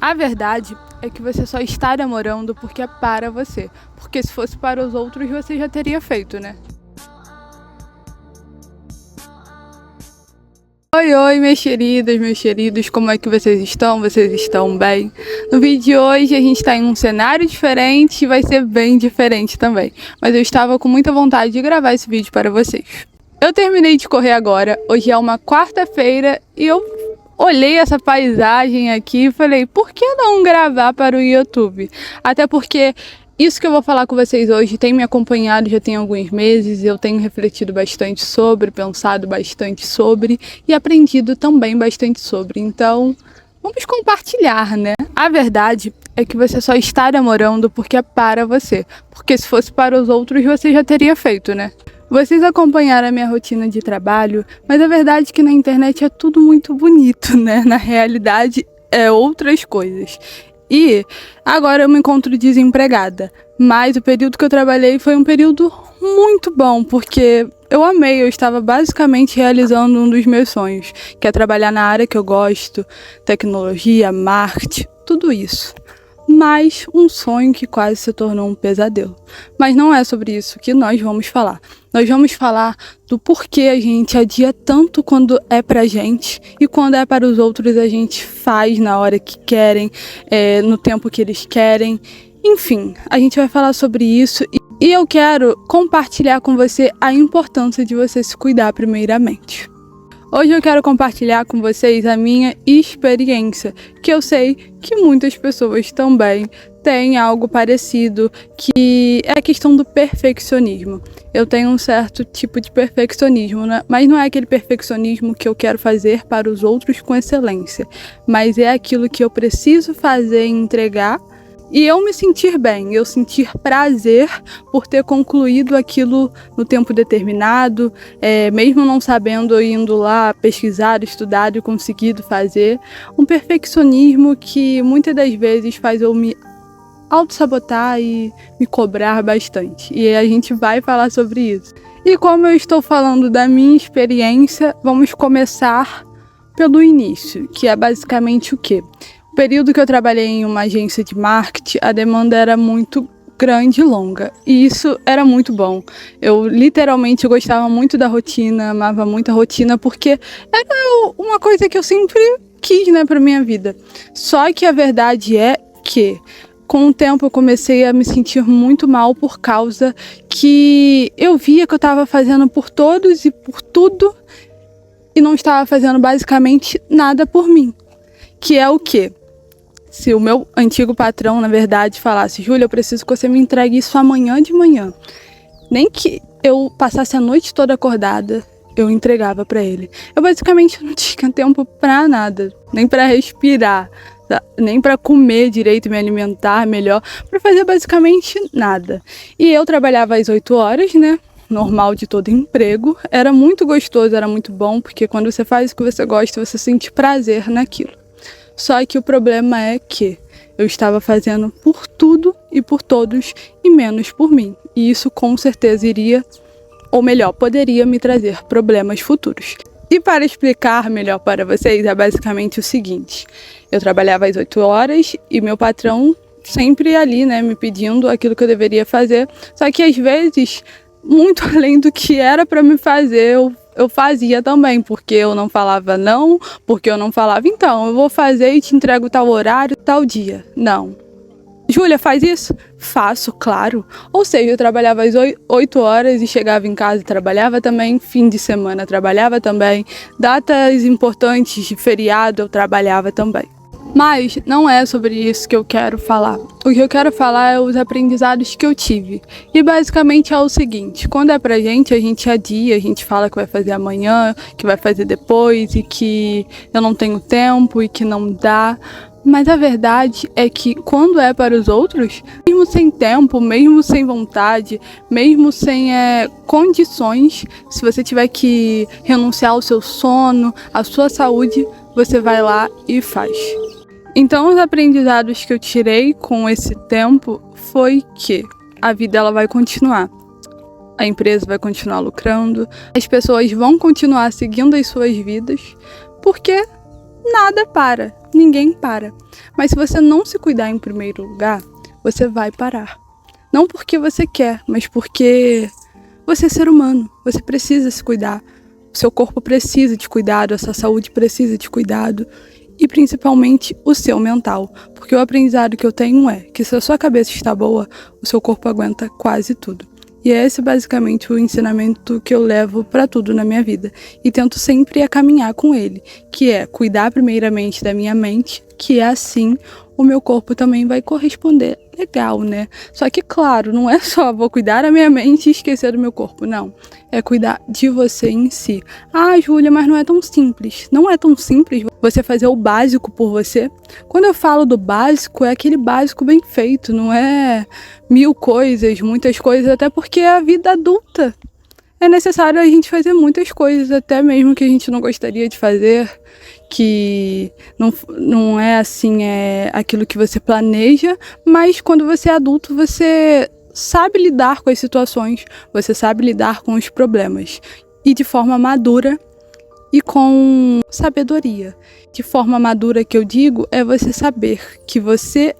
A verdade é que você só está namorando porque é para você. Porque se fosse para os outros, você já teria feito, né? Oi, minhas queridas, meus queridos, como é que vocês estão? Vocês estão bem? No vídeo de hoje a gente está em um cenário diferente e vai ser bem diferente também. Mas eu estava com muita vontade de gravar esse vídeo para vocês. Eu terminei de correr agora, hoje é uma quarta-feira e eu olhei essa paisagem aqui e falei, por que não gravar para o YouTube? Até porque isso que eu vou falar com vocês hoje tem me acompanhado já tem alguns meses, eu tenho refletido bastante sobre, pensado bastante sobre e aprendido também bastante sobre. Então, vamos compartilhar, né? A verdade é que você só está namorando porque é para você. Porque se fosse para os outros, você já teria feito, né? Vocês acompanharam a minha rotina de trabalho, mas a verdade é que na internet é tudo muito bonito, né? Na realidade, é outras coisas. E agora eu me encontro desempregada, mas o período que eu trabalhei foi um período muito bom, porque eu amei, eu estava basicamente realizando um dos meus sonhos, que é trabalhar na área que eu gosto, tecnologia, marketing, tudo isso. Mas um sonho que quase se tornou um pesadelo. Mas não é sobre isso que nós vamos falar. Nós vamos falar do porquê a gente adia tanto quando é pra gente e quando é para os outros a gente faz na hora que querem, no tempo que eles querem. Enfim, a gente vai falar sobre isso e eu quero compartilhar com você a importância de você se cuidar primeiramente. Hoje eu quero compartilhar com vocês a minha experiência, que eu sei que muitas pessoas também têm algo parecido, que é a questão do perfeccionismo. Eu tenho um certo tipo de perfeccionismo, né? Mas não é aquele perfeccionismo que eu quero fazer para os outros com excelência, mas é aquilo que eu preciso fazer e entregar, e eu me sentir bem, eu sentir prazer por ter concluído aquilo no tempo determinado, mesmo não sabendo, indo lá, pesquisado, estudado e conseguido fazer. Um perfeccionismo que muitas das vezes faz eu me auto-sabotar e me cobrar bastante. E a gente vai falar sobre isso. E como eu estou falando da minha experiência, vamos começar pelo início, que é basicamente o quê? No período que eu trabalhei em uma agência de marketing, a demanda era muito grande e longa, e isso era muito bom. Eu literalmente gostava muito da rotina, amava muito a rotina, porque era uma coisa que eu sempre quis, né, para minha vida. Só que a verdade é que com o tempo eu comecei a me sentir muito mal por causa que eu via que eu estava fazendo por todos e por tudo e não estava fazendo basicamente nada por mim. Que é o quê? Se o meu antigo patrão, na verdade, falasse, Júlia, eu preciso que você me entregue isso amanhã de manhã. Nem que eu passasse a noite toda acordada, eu entregava para ele. Eu basicamente não tinha tempo para nada, nem para respirar, nem para comer direito, me alimentar melhor, para fazer basicamente nada. E eu trabalhava às 8 horas, né? Normal de todo emprego. Era muito gostoso, era muito bom, porque quando você faz o que você gosta, você sente prazer naquilo. Só que o problema é que eu estava fazendo por tudo e por todos e menos por mim. E isso com certeza iria, ou melhor, poderia me trazer problemas futuros. E para explicar melhor para vocês, é basicamente o seguinte. Eu trabalhava às 8 horas e meu patrão sempre ali, né, me pedindo aquilo que eu deveria fazer. Só que às vezes, muito além do que era para me fazer, eu fazia também, porque eu não falava não, porque eu não falava, então, eu vou fazer e te entrego tal horário, tal dia. Não. Júlia, faz isso? Faço, claro. Ou seja, eu trabalhava às 8 horas e chegava em casa e trabalhava também, fim de semana trabalhava também, datas importantes de feriado eu trabalhava também. Mas não é sobre isso que eu quero falar. O que eu quero falar é os aprendizados que eu tive. E basicamente é o seguinte, quando é pra gente, a gente adia, a gente fala que vai fazer amanhã, que vai fazer depois, e que eu não tenho tempo, e que não dá. Mas a verdade é que quando é para os outros, mesmo sem tempo, mesmo sem vontade, mesmo sem condições, se você tiver que renunciar ao seu sono, à sua saúde, você vai lá e faz. Então, os aprendizados que eu tirei com esse tempo foi que a vida ela vai continuar. A empresa vai continuar lucrando, as pessoas vão continuar seguindo as suas vidas, porque nada para. ninguém para. Mas se você não se cuidar em primeiro lugar, você vai parar. Não porque você quer, mas porque você é ser humano, você precisa se cuidar. O seu corpo precisa de cuidado, a sua saúde precisa de cuidado. E principalmente o seu mental. Porque o aprendizado que eu tenho é que se a sua cabeça está boa, o seu corpo aguenta quase tudo. E é esse basicamente o ensinamento que eu levo para tudo na minha vida. E tento sempre caminhar com ele, que é cuidar primeiramente da minha mente, que é assim o meu corpo também vai corresponder legal, né? Só que, claro, não é só vou cuidar da minha mente e esquecer do meu corpo, não. É cuidar de você em si. Ah, Júlia, mas não é tão simples. Não é tão simples você fazer o básico por você. Quando eu falo do básico, é aquele básico bem feito, não é 1000 coisas, muitas coisas, até porque é a vida adulta. É necessário a gente fazer muitas coisas, até mesmo que a gente não gostaria de fazer, que não é assim, é aquilo que você planeja, mas quando você é adulto, você sabe lidar com as situações, você sabe lidar com os problemas, e de forma madura e com sabedoria. De forma madura que eu digo, é você saber que você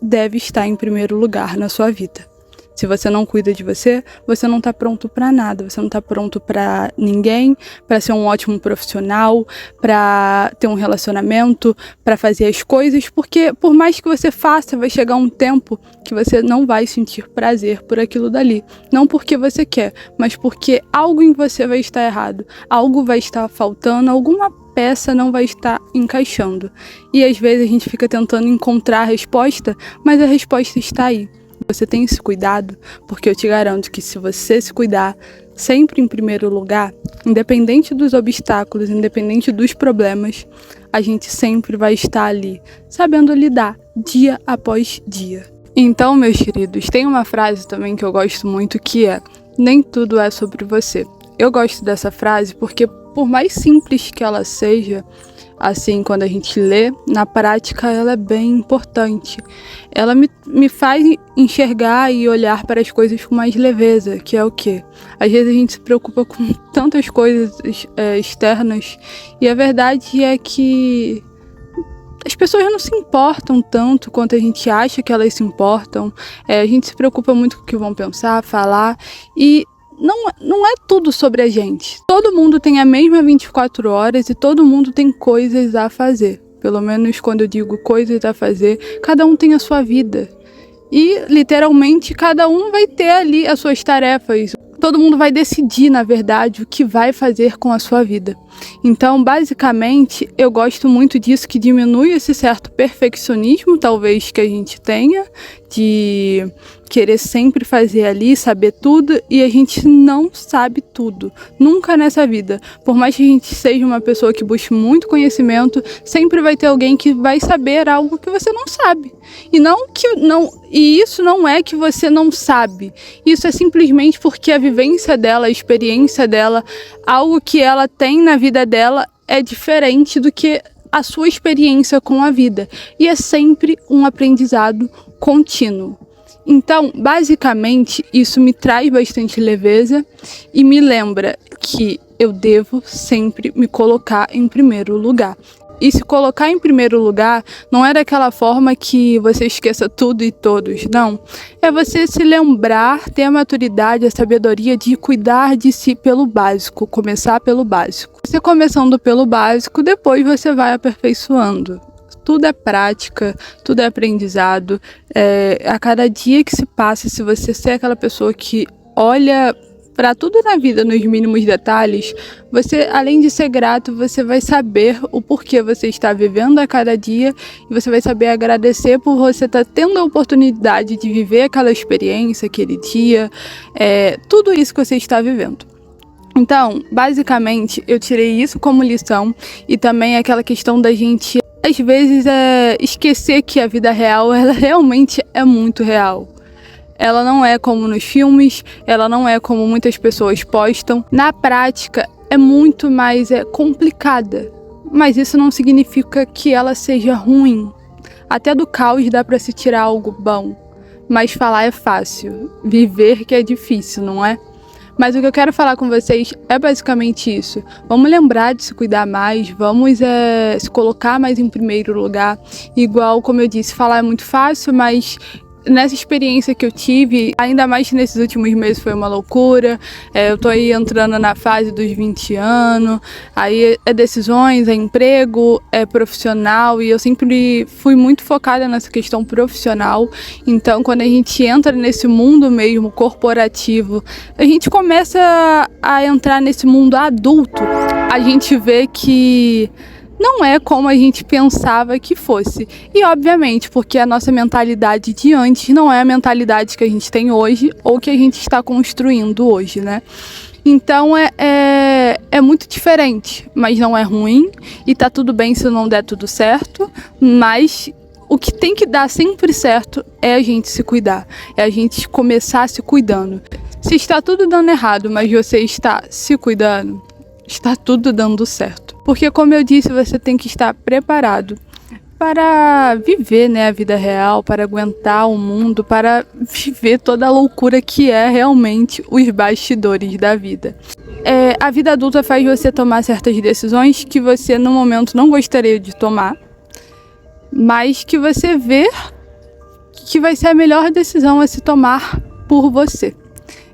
deve estar em primeiro lugar na sua vida. Se você não cuida de você, você não está pronto para nada, você não está pronto para ninguém, para ser um ótimo profissional, para ter um relacionamento, para fazer as coisas, porque por mais que você faça, vai chegar um tempo que você não vai sentir prazer por aquilo dali. Não porque você quer, mas porque algo em você vai estar errado, algo vai estar faltando, alguma peça não vai estar encaixando. E às vezes a gente fica tentando encontrar a resposta, mas a resposta está aí. Você tem esse cuidado, porque eu te garanto que se você se cuidar sempre em primeiro lugar, independente dos obstáculos, independente dos problemas, a gente sempre vai estar ali, sabendo lidar dia após dia. Então, meus queridos, tem uma frase também que eu gosto muito que é: nem tudo é sobre você. Eu gosto dessa frase porque, por mais simples que ela seja, assim, quando a gente lê, na prática ela é bem importante. Ela me faz enxergar e olhar para as coisas com mais leveza, que é o quê? Às vezes a gente se preocupa com tantas coisas externas, e a verdade é que as pessoas não se importam tanto quanto a gente acha que elas se importam. A gente se preocupa muito com o que vão pensar, falar, e não é tudo sobre a gente. Todo mundo tem a mesma 24 horas e todo mundo tem coisas a fazer. Pelo menos quando eu digo coisas a fazer, cada um tem a sua vida. E, literalmente, cada um vai ter ali as suas tarefas. Todo mundo vai decidir, na verdade, o que vai fazer com a sua vida. Então, basicamente, eu gosto muito disso, que diminui esse certo perfeccionismo, talvez, que a gente tenha, de querer sempre fazer ali, saber tudo, e a gente não sabe tudo, nunca nessa vida. Por mais que a gente seja uma pessoa que busque muito conhecimento, sempre vai ter alguém que vai saber algo que você não sabe. E isso não é que você não sabe, isso é simplesmente porque a vivência dela, a experiência dela, algo que ela tem na vida dela é diferente do que a sua experiência com a vida. E é sempre um aprendizado contínuo. Então, basicamente, isso me traz bastante leveza e me lembra que eu devo sempre me colocar em primeiro lugar. E se colocar em primeiro lugar não é daquela forma que você esqueça tudo e todos, não. É você se lembrar, ter a maturidade, a sabedoria de cuidar de si pelo básico, começar pelo básico. Você começando pelo básico, depois você vai aperfeiçoando. Tudo é prática, tudo é aprendizado. A cada dia que se passa, se você ser aquela pessoa que olha para tudo na vida nos mínimos detalhes, você, além de ser grato, você vai saber o porquê você está vivendo a cada dia e você vai saber agradecer por você estar tendo a oportunidade de viver aquela experiência, aquele dia, tudo isso que você está vivendo. Então, basicamente, eu tirei isso como lição e também aquela questão da gente, às vezes, esquecer que a vida real, ela realmente é muito real. Ela não é como nos filmes, ela não é como muitas pessoas postam. Na prática, é muito mais complicada, mas isso não significa que ela seja ruim. Até do caos dá para se tirar algo bom, mas falar é fácil, viver que é difícil, não é? Mas o que eu quero falar com vocês é basicamente isso. Vamos lembrar de se cuidar mais, vamos se colocar mais em primeiro lugar. Igual, como eu disse, falar é muito fácil, mas nessa experiência que eu tive, ainda mais nesses últimos meses, foi uma loucura. Eu tô aí entrando na fase dos 20 anos, aí é decisões, é emprego, é profissional, e eu sempre fui muito focada nessa questão profissional. Então, quando a gente entra nesse mundo mesmo corporativo, a gente começa a entrar nesse mundo adulto, a gente vê que não é como a gente pensava que fosse. E obviamente, porque a nossa mentalidade de antes não é a mentalidade que a gente tem hoje ou que a gente está construindo hoje, né? Então é muito diferente, mas não é ruim e tá tudo bem se não der tudo certo, mas o que tem que dar sempre certo é a gente se cuidar, é a gente começar se cuidando. Se está tudo dando errado, mas você está se cuidando, está tudo dando certo. Porque, como eu disse, você tem que estar preparado para viver, né, a vida real, para aguentar o mundo, para viver toda a loucura que é realmente os bastidores da vida. A vida adulta faz você tomar certas decisões que você, no momento, não gostaria de tomar, mas que você vê que vai ser a melhor decisão a se tomar por você.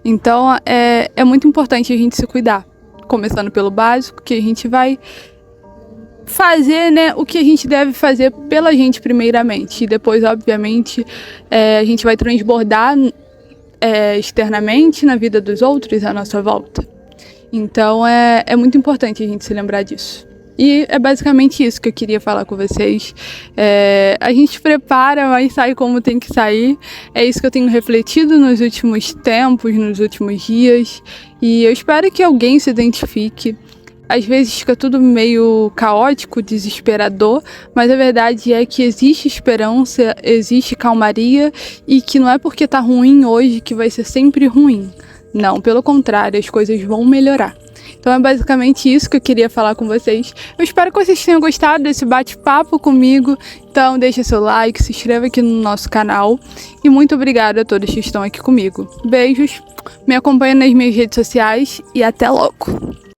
Então, é muito importante a gente se cuidar. Começando pelo básico, que a gente vai fazer, né, o que a gente deve fazer pela gente primeiramente. E depois, obviamente, a gente vai transbordar externamente na vida dos outros à nossa volta. Então, é muito importante a gente se lembrar disso. E é basicamente isso que eu queria falar com vocês. A gente prepara, mas sai como tem que sair. É isso que eu tenho refletido nos últimos tempos, nos últimos dias. E eu espero que alguém se identifique. Às vezes fica tudo meio caótico, desesperador, mas a verdade é que existe esperança, existe calmaria e que não é porque tá ruim hoje que vai ser sempre ruim. Não, pelo contrário, as coisas vão melhorar. Então é basicamente isso que eu queria falar com vocês. Eu espero que vocês tenham gostado desse bate-papo comigo. Então deixa seu like, se inscreva aqui no nosso canal. E muito obrigada a todos que estão aqui comigo. Beijos, me acompanhem nas minhas redes sociais e até logo!